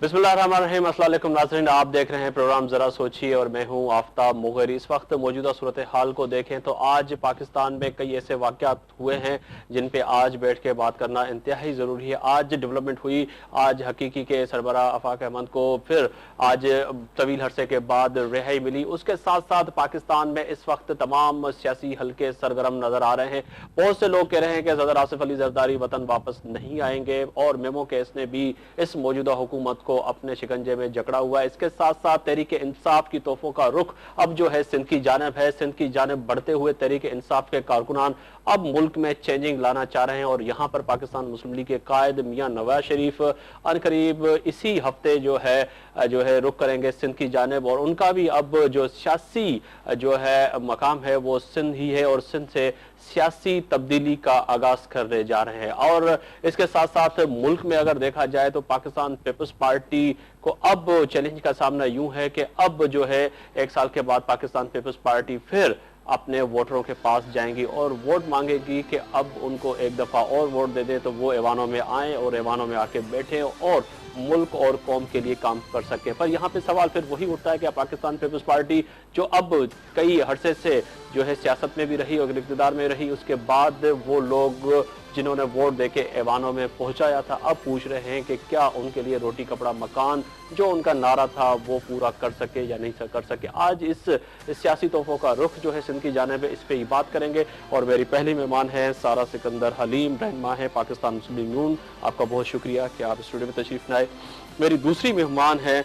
बिस्मिल्लाहिर्रहमानिर्रहीम। अस्सलाम वालेकुम नाज़रीन, आप देख रहे हैं प्रोग्राम ज़रा सोचिए और मैं हूं आफ्ताब मुगहरी। इस वक्त मौजूदा सूरत हाल को देखें तो आज पाकिस्तान में कई ऐसे वाक़यात हुए हैं जिन पे आज बैठ के बात करना इंतहाई ज़रूरी है। आज डेवलपमेंट हुई, आज हकीकी के सरबराह आफाक अहमद को फिर आज तवील अरसे के बाद रिहाई मिली। उसके साथ साथ पाकिस्तान में इस वक्त तमाम सियासी हल्के सरगर्म नज़र आ रहे हैं। बहुत से लोग कह रहे हैं कि सदर आसिफ अली जरदारी वतन वापस नहीं आएंगे और मेमो केस ने भी इस मौजूदा हुकूमत को अपने शिकंजे में जकड़ा हुआ है। इसके साथ साथ तहरीक इंसाफ की तोहफों का रुख अब जो है सिंध की जानिब है। सिंध की जानिब बढ़ते हुए तहरीक इंसाफ के कारकुनान अब मुल्क में चेंजिंग लाना चाह रहे हैं और यहाँ पर पाकिस्तान मुस्लिम लीग के कायद मियां नवाज शरीफ अनकरीब इसी हफ्ते जो है रुख करेंगे सिंध की जानिब और उनका भी अब जो सियासी जो है मकाम है वो सिंध ही है और सिंध से सियासी तब्दीली का आगाज करने जा रहे हैं। और इसके साथ साथ मुल्क में अगर देखा जाए तो पाकिस्तान पीपल्स पार्टी को अब चैलेंज का सामना यूं है कि अब जो है 1 साल के बाद पाकिस्तान पीपल्स पार्टी फिर अपने वोटरों के पास जाएंगी और वोट मांगेगी कि अब उनको एक दफा और वोट दे दे तो वो ऐवानों में आए और ऐवानों में आके बैठे और मुल्क और कौम के लिए काम कर सके। पर यहाँ पे सवाल फिर वही उठता है कि पाकिस्तान पीपल्स पार्टी जो अब कई अरसे से जो है सियासत में भी रही और इक़्तिदार में रही, उसके बाद वो लोग जिन्होंने वोट देके ऐवानों में पहुंचाया था अब पूछ रहे हैं कि क्या उनके लिए रोटी कपड़ा मकान जो उनका नारा था वो पूरा कर सके या नहीं कर सके। आज इस सियासी तोहफों का रुख जो है सिंध की जानिब इस पे ही बात करेंगे और मेरी पहली मेहमान है सारा सिकंदर हलीम, रहनुमा है पाकिस्तान मुस्लिम लीग नून। आपका बहुत शुक्रिया कि आप स्टूडियो में तशरीफ लाए। मेरी दूसरी मेहमान है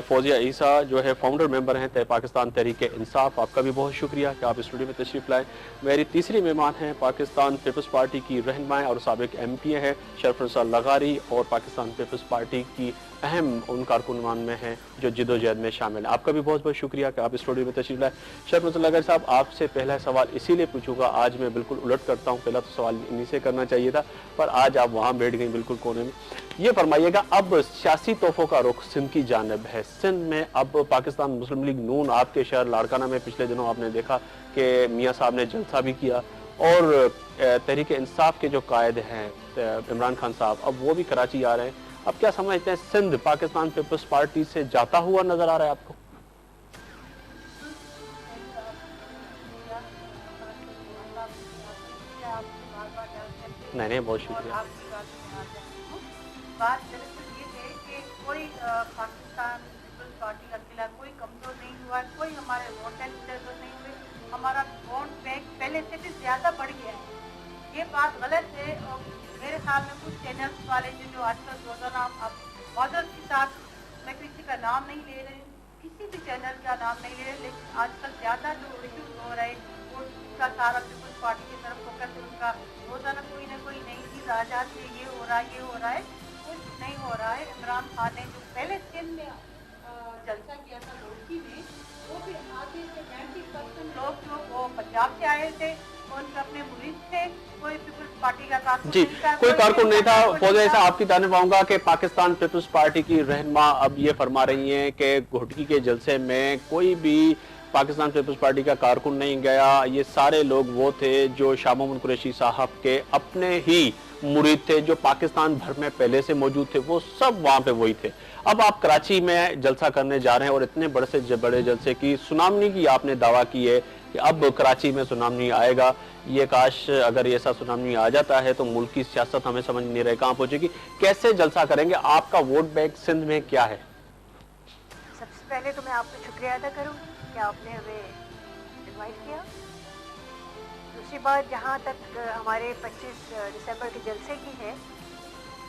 फौजिया ईसा जो है फाउंडर मेंबर हैं पाकिस्तान तहरीक इंसाफ। आपका भी बहुत शुक्रिया कि आप स्टूडियो में तशरीफ लाए। मेरी तीसरी मेहमान हैं पाकिस्तान पीपल्स पार्टी की रहनुमा और साबिक MP हैं शरफुल लगारी और पाकिस्तान पीपल्स पार्टी की अहम उन कारकुनान में हैं जो जिदोजहद में शामिल है। आपका भी बहुत बहुत शुक्रिया कि आप स्टूडियो में तशरीफ लाए। शरफुल लगारी साहब, आपसे पहला सवाल इसीलिए पूछूंगा, आज मैं बिल्कुल उलट करता हूँ, पहला तो सवाल इन्हीं से करना चाहिए था पर आज आप वहाँ बैठ गई बिल्कुल कोने में। ये फरमाइएगा, अब सियासी तोहफों का रुख सिंध की जानिब है। सिंध में अब पाकिस्तान मुस्लिम लीग नून आपके शहर लाड़काना में पिछले दिनों आपने देखा कि मियाँ साहब ने जलसा भी किया और तहरीक इंसाफ के जो कायद हैं इमरान खान साहब अब वो भी कराची आ रहे हैं। अब क्या समझते हैं, सिंध पाकिस्तान पीपल्स पार्टी से जाता हुआ नजर आ रहा है आपको? नहीं, बहुत शुक्रिया। बात दरअसल ये है कि कोई पाकिस्तान पीपल्स पार्टी का किला कोई कमजोर नहीं हुआ, कोई हमारे वोट बैंक नहीं हुए, हमारा वोट बैंक पहले से भी ज्यादा बढ़ गया है। ये बात गलत है और मेरे ख्याल में कुछ चैनल्स वाले जो आजकल रोजाना अब मॉडल के साथ, मैं किसी का नाम नहीं ले रही, किसी भी चैनल का नाम नहीं ले रहे, लेकिन आजकल ज्यादा जो इश्यूज हो रहे हैं उसका सारा पीपल्स पार्टी की तरफ फोकस है। उनका रोजाना कोई ना कोई नई चीज आ जाती है, ये हो रहा है, कुछ नहीं हो रहा है। इमरान खान ने जो पहले सिंध में जलसा किया था रोटी में, वो भी आधे से 90% लोग जो वो पंजाब से आए थे और अपने मुरीद थे, कोई पीपल्स पार्टी का कारकुन जी कोई कारकुन नहीं था। फौजिया ईसा, आपकी तारीफ पाऊंगा कि पाकिस्तान पीपल्स पार्टी की रहनुमा अब ये फरमा रही हैं कि घुटकी के जलसे में कोई भी पाकिस्तान पीपल्स पार्टी का कारकुन नहीं गया, ये सारे लोग वो थे जो शाह मोहम्मद कुरैशी साहब के अपने ही मुरीद थे जो पाकिस्तान भर में पहले से मौजूद थे, वो सब वहां पे वही थे। अब आप कराची में जलसा करने जा रहे हैं और इतने बड़े से बड़े जलसे की सुनामी की आपने दावा की है कि अब कराची में सुनामी आएगा। ये काश अगर ऐसा सुनामी आ जाता है तो मुल्क की सियासत हमें समझ नहीं रहे कहाँ पहुंचेगी। कैसे जलसा करेंगे, आपका वोट बैंक सिंध में क्या है? सबसे पहले तो मैं आपका शुक्रिया अदा करूँ कि आपने हमें इनवाइट किया। दूसरी बात, जहाँ तक हमारे 25 दिसंबर के जलसे की है,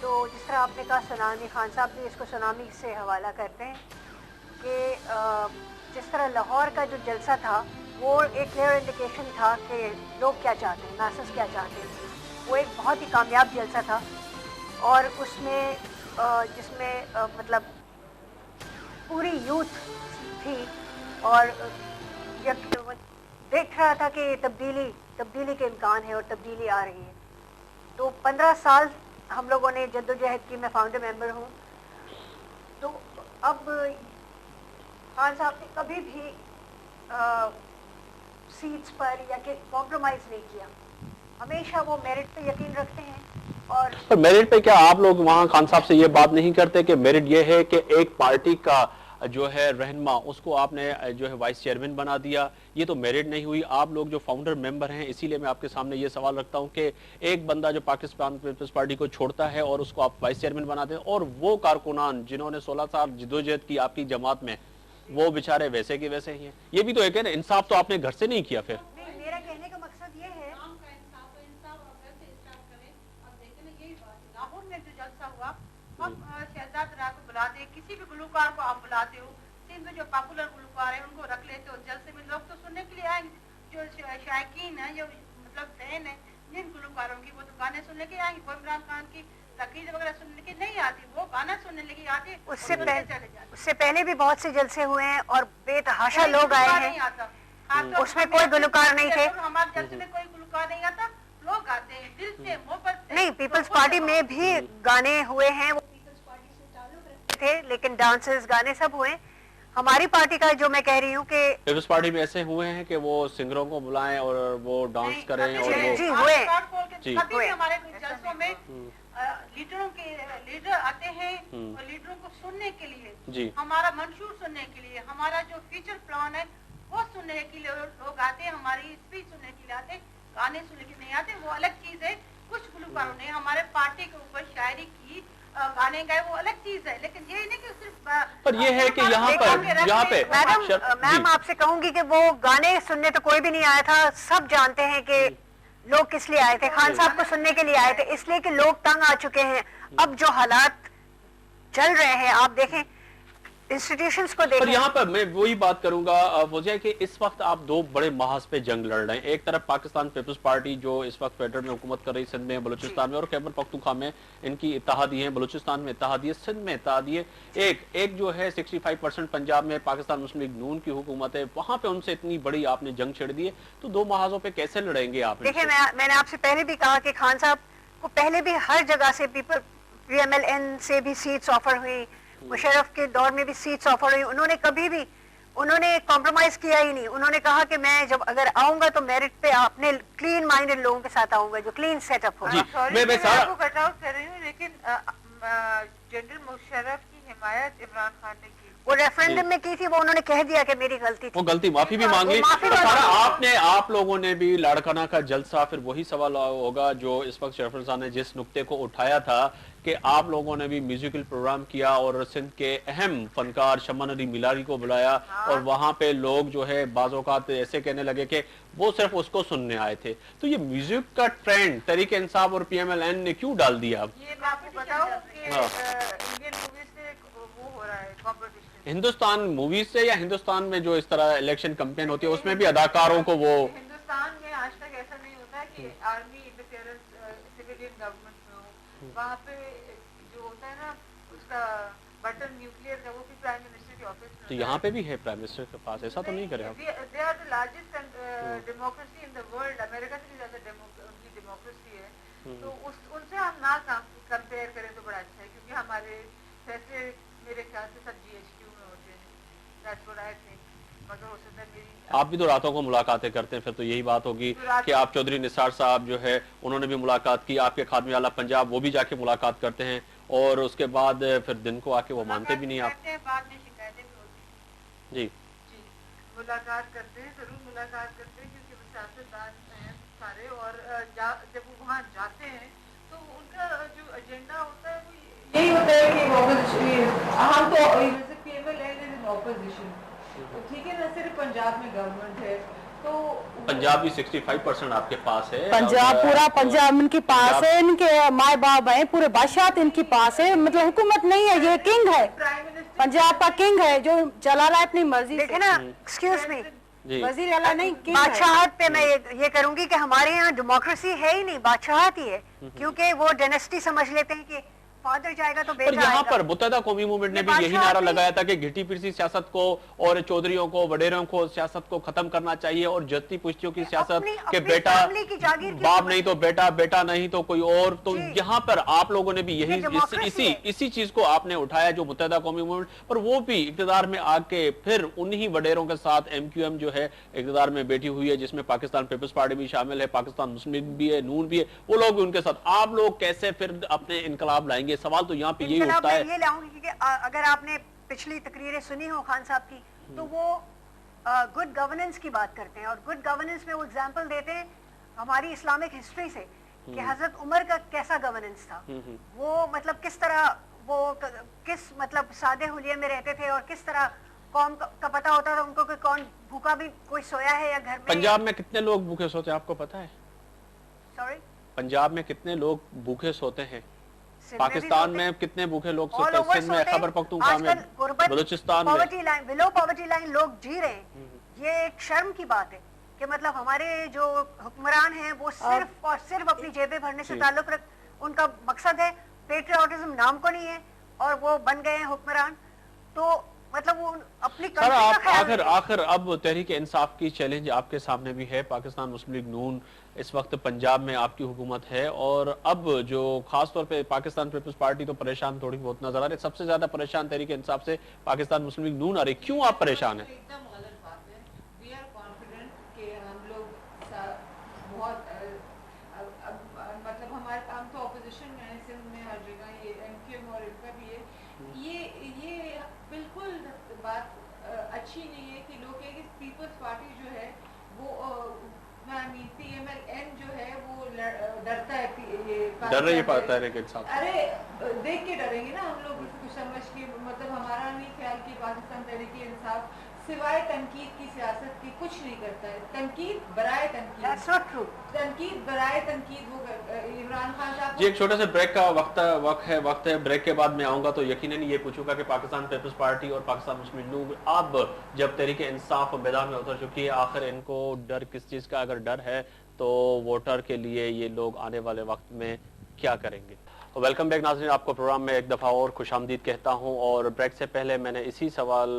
तो जिस तरह आपने कहा सुनामी, खान साहब भी इसको सुनामी से हवाला करते हैं कि जिस तरह लाहौर का जो जलसा था वो एक क्लियर इंडिकेशन था कि लोग क्या चाहते हैं, मैसेज क्या चाहते हैं। वो एक बहुत ही कामयाब जलसा था और उसमें जिसमें मतलब पूरी यूथ थी और देख रहा था कि तब्दीली के इम्कान है और तब्दीली आ रही है। तो 15 साल हम लोगों ने जद्दोजहद की, मैं फाउंडर मेंबर हूँ। तो अब खान साहब ने कभी भी सीट्स पर या कि कॉम्प्रोमाइज़ नहीं किया, हमेशा वो मेरिट पे यकीन रखते हैं پر میرٹ پہ کیا آپ لوگ وہاں خان صاحب سے یہ بات نہیں کرتے کہ میرٹ یہ ہے کہ ایک پارٹی کا جو ہے رہنما اس کو آپ نے جو ہے وائس چیئرمین بنا دیا، یہ تو میرٹ نہیں ہوئی؟ آپ لوگ جو فاؤنڈر ممبر ہیں، اسی لیے میں آپ کے سامنے یہ سوال رکھتا ہوں کہ ایک بندہ جو پاکستان پیپلز پارٹی کو چھوڑتا ہے اور اس کو آپ وائس چیئرمین بناتے ہیں، اور وہ کارکنان جنہوں نے 16 سال جدوجہد کی آپ کی جماعت میں، وہ بیچارے ویسے کے ویسے ہی ہیں، یہ بھی تو ایک ہے نا، انصاف تو آپ نے گھر سے نہیں کیا پھر۔ میرا کہنے کا مقصد یہ ہے لاہور میں جو جلسہ ہوا، ہم شہزاد راہ کو بلاتے ہیں، کسی بھی گلوکار کو آپ بلاتے ہو، سندھ میں جو پاپولر گلوکار ہیں ان کو رکھ لیتے ہو جلسے میں، لوگ تو سننے کے لیے آئیں گے، جو شائقین ہیں، جو مطلب فین ہیں جن گلوکاروں کی، وہ تو گانے سننے کے آئیں گے، وہ عمران خان کی تقریر وغیرہ سننے کے نہیں آتی، وہ گانا سننے لگی آتی۔ اس سے پہلے بھی بہت سے جلسے ہوئے ہیں اور بے تحاشا لوگ آئے ہیں، اس میں کوئی گلوکار نہیں تھے، ہمارے جلسے میں کوئی گلوکار نہیں آتا، لوگ آتے ہیں دل سے محبت سے۔ نہیں، پیپلز پارٹی میں بھی گانے ہوئے ہیں، وہ پیپلز پارٹی سے تعلق رکھتے تھے، لیکن ڈانسز گانے سب ہوئے۔ ہماری پارٹی کا جو میں کہہ رہی ہوں کہ پیپلز پارٹی میں ایسے ہوئے ہیں کہ وہ سنگروں کو بلائیں اور وہ ڈانس کریں، اور وہ جی ہوئے کبھی ہمارے جلسوں میں لیڈروں کے لیڈر آتے ہیں اور لیڈروں کو سننے کے لیے، ہمارا منشور سننے کے لیے، ہمارا جو فیچر پلان ہے وہ سننے کے لیے لوگ آتے ہیں، ہماری اسپیچ سننے کے لیے آتے ہیں، گانے سننے کے نہیں آتے، وہ الگ چیز ہے۔ کچھ گلوکاروں نے ہمارے پارٹی کے اوپر شاعری کی، گانے گائے، وہ الگ چیز ہے، لیکن یہ نہیں کہ صرف پر یہ ہے کہ یہاں پہ میم آپ سے کہوں گی کہ وہ گانے سننے تو کوئی بھی نہیں آیا تھا، سب جانتے ہیں کہ لوگ کس لیے آئے تھے، خان صاحب کو سننے کے لیے آئے تھے، اس لیے کہ لوگ تنگ آ چکے ہیں۔ اب جو حالات چل رہے ہیں آپ دیکھیں، انسٹیٹیوشنز کو دیکھیں۔ یہاں پر میں وہی بات کروں گا فوزیہ کہ اس وقت آپ دو بڑے محاذ پہ جنگ لڑ رہے ہیں، ایک طرف پاکستان پیپلز پارٹی جو اس وقت فیڈرل میں حکومت کر رہی، سندھ میں، بلوچستان میں، اور خیبر پختونخوا میں ان کی اتحادی ہیں، بلوچستان میں اتحادی ہے، سندھ میں اتحادی ہے، ایک جو ہے 65% پنجاب میں پاکستان مسلم لیگ نون کی حکومت ہے، وہاں پہ ان سے اتنی بڑی آپ نے جنگ چھڑ دی ہے، تو دو محاذوں پہ کیسے لڑیں گے آپ؟ دیکھیں میں نے آپ سے پہلے بھی کہا کہ خان صاحب کو پہلے بھی ہر جگہ سے پی ایم ایل این سے بھی سیٹس آفر ہوئی، مشرف کے دور میں بھی سیٹس آفر ہوئی، انہوں نے کبھی بھی کمپرومائز کیا ہی نہیں، انہوں نے کہا کہ میں جب اگر آؤں گا تو میرٹ پہ اپنے کلین مائنڈڈ لوگوں کے ساتھ آؤں گا جو کلین سیٹ اپ ہوگا۔ میں آپ کو کٹ آؤٹ کر رہی ہوں، لیکن جنرل مشرف کی حمایت عمران خان نے کی، وہ ریفرینڈم میں کی تھی، وہ انہوں نے کہہ دیا کہ میری غلطی تھی، وہ غلطی معافی بھی مانگ لی۔ آپ لوگوں نے بھی لاڑکانہ کا جلسہ، پھر وہی سوال ہوگا جو اس وقت شرف رضا نے جس نقطے کو اٹھایا تھا کہ آپ لوگوں نے بھی میوزیکل پروگرام کیا اور سندھ کے اہم فنکار شمع ندی میلاری کو بلایا، اور وہاں پہ لوگ جو ہے بعض اوقات ایسے کہنے لگے کہ وہ صرف اس کو سننے آئے تھے، تو یہ میوزک کا ٹرینڈ تحریک انصاف اور پی ایم ایل این نے کیوں ڈال دیا؟ یہ میں آپ کو بتاؤں کہ انڈین موویز سے وہ ہو رہا ہے کمپٹیشن، ہندوستان موویز سے یا ہندوستان میں جو اس طرح الیکشن کمپین ہوتی ہے اس میں بھی اداکاروں کو وہ، ہندوستان میں آج تک ایسا نہیں ہوتا ہے کہ آرمی انٹرفیئرنس سویلین گورنمنٹ میں ہو، وہاں پہ جو ہوتا ہے نا اس کا بٹن نیوکلیئر کا، وہ بھی پرائم منسٹر کے آفس میں، تو یہاں پہ بھی ہے پرائم منسٹر کے پاس، ایسا تو نہیں کرے آپ؟ They are the largest democracy in the world, امریکہ سے بھی زیادہ ان کی ڈیموکریسی ہے، تو ان سے ہم نہ کمپیئر کریں تو بڑا اچھا ہے، کیونکہ ہمارے فیصلے میرے خیال سے سب جی ایچ کیو میں ہوتے ہیں، دیٹس واٹ آئی تھنک۔ مگر ہو سکتا ہے میری، آپ بھی تو راتوں کو ملاقاتیں کرتے ہیں، پھر تو یہی بات ہوگی کہ آپ چودھری نثار صاحب جو ہے انہوں نے بھی ملاقات کی، آپ کے خادم اعلیٰ پنجاب وہ بھی جا کے ملاقات کرتے ہیں، اور اس کے بعد پھر دن کو آ کے وہ مانتے بھی نہیں آپ؟ جی ملاقات کرتے ہیں، ضرور ملاقات کرتے ہیں، کیونکہ وہ سیاستدان ہیں سارے، اور جب وہ وہاں جاتے ہیں تو ان کا جو ایجنڈا ہوتا ہے وہ یہی ہوتا ہے کہ ہم تو پی ایم ایل این از اپوزیشن، ٹھیک ہے نا، صرف پنجاب میں گورنمنٹ ہے، تو پنجاب بھی 65% آپ کے پاس ہے، پنجاب پورا پنجاب ان کے پاس ہے، ان کے ماں باپ ہیں، پورے بادشاہت ان کے پاس ہے، مطلب حکومت نہیں ہے، یہ کنگ ہے، پنجاب کا کنگ ہے جو چلا رہا ہے اپنی مرضی سے۔ دیکھیں نا، ایکسکیوز می، وزیر اعلیٰ نہیں، کنگ ہے۔ بادشاہت پہ میں یہ کروں گی کہ ہمارے یہاں ڈیموکریسی ہے ہی نہیں، بادشاہت ہی ہے، کیونکہ وہ ڈائنیسٹی سمجھ لیتے ہیں کہ फादर जाएगा तो पर बेटा यहाँ आएगा। पर मुत्तहदा कौमी मूवमेंट ने भी यही नारा लगाया था कि घिटी पिरसी सियासत को और चौधरियों को, वडेरों को सियासत को खत्म करना चाहिए और जत्ती पुश्तियों की सियासत के बेटा बाप नहीं तो बेटा, बेटा नहीं तो कोई और। तो यहाँ पर आप लोगों ने भी यही इसी चीज को आपने उठाया जो मुत्तहदा कौमी मूवमेंट, पर वो भी इक़्तिदार में आके फिर उन्हीं वडेरों के साथ MQM जो है इक़्तिदार में बैठी हुई है, जिसमें पाकिस्तान पीपल्स पार्टी भी शामिल है, पाकिस्तान मुस्लिम लीग भी है, नून भी है, वो लोग भी उनके साथ। आप लोग कैसे फिर अपने इनकलाब लाएंगे? सवाल तो यहाँ पे यही उठता है। ये लाऊंगी कि अगर आपने पिछली तकरीरें सुनी हो खान साहब की, तो वो गुड गवर्नेंस की बात करते हैं, और गुड गवर्नेंस में वो एग्जांपल देते हैं हमारी इस्लामिक हिस्ट्री से कि हजरत उमर का कैसा गवर्नेंस था। वो मतलब किस तरह वो किस मतलब सादे हुलिये में रहते थे, और किस तरह कौम का पता होता था उनको कि कौन भूखा भी कोई सोया है या घर में। पंजाब में कितने लोग भूखे सोते हैं आपको पता है? सॉरी, पंजाब में कितने लोग भूखे सोते हैं? पाकिस्तान में कितने भूखे लोग सोते हैं? सिंध में, खैबर पख्तूनख्वा में, बलूचिस्तान में बिलो पॉवर्टी लाइन लोग जी रहे हैं। ये एक शर्म की बात है कि मतलब हमारे जो हुक्मरान हैं वो सिर्फ और सिर्फ अपनी जेबें भरने से ताल्लुक रख, उनका मकसद है, पेट्रियोटिज्म नाम को नहीं है, और वो बन गए हैं हुक्मरान। तो मतलब वो अपनी आखिर अब तहरीक इंसाफ की चैलेंज आपके सामने भी है। पाकिस्तान मुस्लिम लीग नून इस वक्त पंजाब में आपकी हुकूमत है, और अब जो खास तौर पे पाकिस्तान पीपल्स पार्टी तो परेशान थोड़ी बहुत नजर आ रही है। सबसे ज्यादा परेशान तहरीक इंसाफ से पाकिस्तान मुस्लिम लीग नून आ रही। क्यों आप परेशान है? एकदम गलत बात है। वी आर कॉन्फिडेंट कि हम लोग बहुत मतलब हमारे काम तो ऑपोजिशन में है, सिंध में हर जगह, ये MQM और इनका भी है। ये बिल्कुल बात अच्छी नहीं है कि लोग कहें कि पीपल्स पार्टी जो है वो PMLN जो है वो डरता है, डर रही पाता है इंसाफ। अरे देख के डरेंगे ना हम लोग, कुछ समझ के। मतलब हमारा नहीं ख्याल कि पाकिस्तान तहरीक इंसाफ सिवाय तनकीद की सियासत की कुछ नहीं करता है। तनकीद बराए तनकीद, That's not true. तनकीद बराए तनकीद वो इमरान खान साहब। जी, एक छोटे से ब्रेक का वक्त है। ब्रेक के बाद मैं आऊंगा तो यकीनन ये पूछूंगा कि पाकिस्तान पीपल्स पार्टी और पाकिस्तान मुस्लिम लीग अब जब तहरीक इंसाफ मैदान में उतर चुकी है, आखिर इनको डर किस चीज का? अगर डर है तो वोटर के लिए ये लोग आने वाले वक्त में क्या करेंगे? वेलकम बैक नाज़रीन, आपको प्रोग्राम में एक दफ़ा और खुशामदीद कहता हूं। और ब्रेक से पहले मैंने इसी सवाल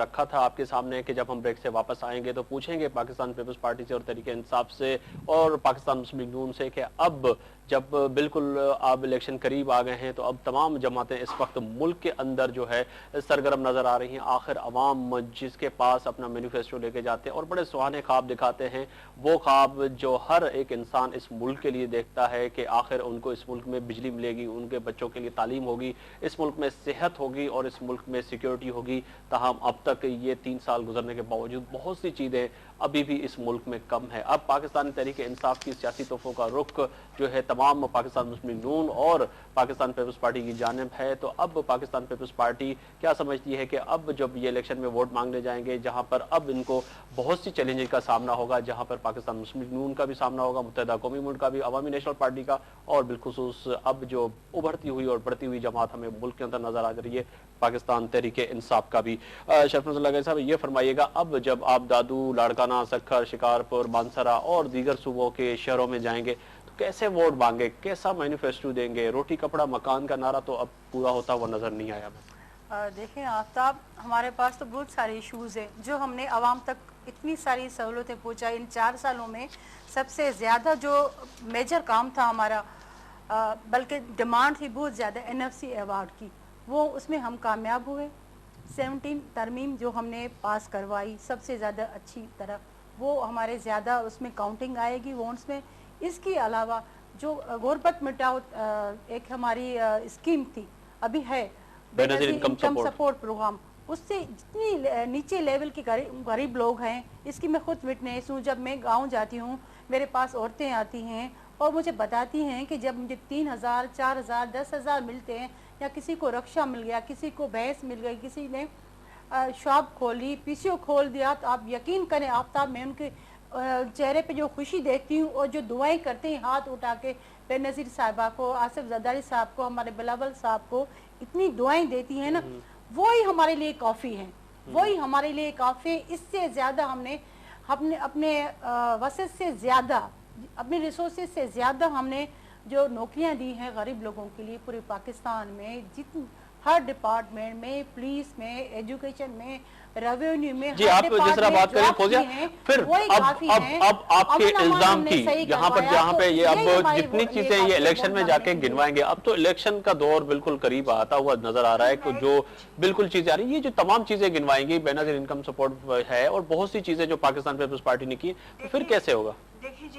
रखा था आपके सामने कि जब हम ब्रेक से वापस आएंगे तो पूछेंगे पाकिस्तान पीपल्स पार्टी से और तहरीक इंसाफ से और पाकिस्तान मुस्लिम लीग नून से कि अब जब बिल्कुल अब इलेक्शन करीब आ गए हैं तो अब तमाम जमातें इस वक्त मुल्क के अंदर जो है सरगर्म नज़र आ रही हैं। आखिर अवाम जिसके पास अपना मैनिफेस्टो लेके जाते हैं और बड़े सुहाने ख्वाब दिखाते हैं, वो ख्वाब जो हर एक इंसान इस मुल्क के लिए देखता है कि आखिर उनको इस मुल्क में बिजली मिलेगी, उनके बच्चों के लिए तालीम होगी, इस मुल्क में सेहत होगी और इस मुल्क में सिक्योरिटी होगी। ताहम अब तक ये 3 साल गुजरने के बावजूद बहुत सी चीज़ें अभी भी इस मुल्क में कम है। अब पाकिस्तान तहरीक इंसाफ की सियासी तोहफों का रुख जो है तमाम पाकिस्तान मुस्लिम नून और पाकिस्तान पीपल्स पार्टी की जानिब है। तो अब पाकिस्तान पीपल्स पार्टी क्या समझती है कि अब जब ये इलेक्शन में वोट मांगने जाएंगे, जहां पर अब इनको बहुत सी चैलेंजेस का सामना होगा, जहां पर पाकिस्तान मुस्लिम लीग नून का भी सामना होगा, मुत्तहदा कौमी मूवमेंट का भी, अवामी नेशनल पार्टी का, और बिलखुसूस अब जो उभरती हुई और बढ़ती हुई जमात हमें मुल्क के अंदर नजर आ रही है, पाकिस्तान तहरीक इंसाफ का भी। शरफत साहब, ये फरमाइएगा, अब जब आप दादू, लाड़काना, सखर, शिकारपुर, मानसरा और दीगर सूबों के शहरों में जाएंगे तो कैसे वोट मांगे, कैसा मैनिफेस्टो देंगे? रोटी कपड़ा मकान का नारा तो अब पूरा होता हुआ नजर नहीं आया। देखें आफ्ताब, हमारे पास तो बहुत सारे इश्यूज़ हैं जो हमने आवाम तक इतनी सारी सहूलतें पहुँचाई इन 4 सालों में। सबसे ज़्यादा जो मेजर काम था हमारा, बल्कि डिमांड थी बहुत ज़्यादा NFC अवार्ड की, वो उसमें हम कामयाब हुए। 17 तरमीम जो हमने पास करवाई सबसे ज़्यादा अच्छी तरह, वो हमारे ज़्यादा उसमें काउंटिंग आएगी वोट्स में। इसके अलावा जो गुरबत मिटाओ एक हमारी स्कीम थी, अभी है बेनज़ीर इनकम सपोर्ट प्रोग्राम, उससे जितनी नीचे लेवल के गरीब लोग हैं, इसकी मैं खुद विटनेस हूँ। जब मैं गांव जाती हूँ मेरे पास औरतें आती हैं और मुझे बताती हैं कि जब मुझे 3,000, 4,000, 10,000 मिलते हैं, या किसी को रक्षा मिल गया, किसी को भैंस मिल गई, किसी ने शॉप खोली, PCO खोल दिया, तो आप यकीन करें आफ्ताब, मैं उनके चेहरे पे जो खुशी देखती हूँ और जो दुआएं करते हैं हाथ उठा के, बेनज़ीर साहिबा को, आसिफ जरदारी साहब को, हमारे बिलावल साहब को इतनी दुआएं देती हैं ना, वही हमारे लिए काफ़ी है, वही हमारे लिए काफ़ी है। इससे ज़्यादा हमने अपने वसत से ज़्यादा, अपने रिसोर्सेज से ज़्यादा हमने जो नौकरियां दी हैं गरीब लोगों के लिए पूरे पाकिस्तान में, जितनी हर डिपार्टमेंट में, पुलिस में, एजुकेशन में, रेवेन्यू में, जी आप जिस तरह बात करें फौजिया, फिर अब आपके इल्जाम की यहाँ पर जहाँ पे ये अब जितनी चीजें ये इलेक्शन में जाके गिनवाएंगे, अब तो इलेक्शन का दौर बिल्कुल करीब आता हुआ नजर आ रहा है, जो बिल्कुल चीजें आ रही है, ये जो तमाम चीजें गिनवाएंगी, बेनजीर इनकम सपोर्ट है और बहुत सी चीजें जो पाकिस्तान पीपल्स पार्टी ने की, तो फिर कैसे होगा? देखिए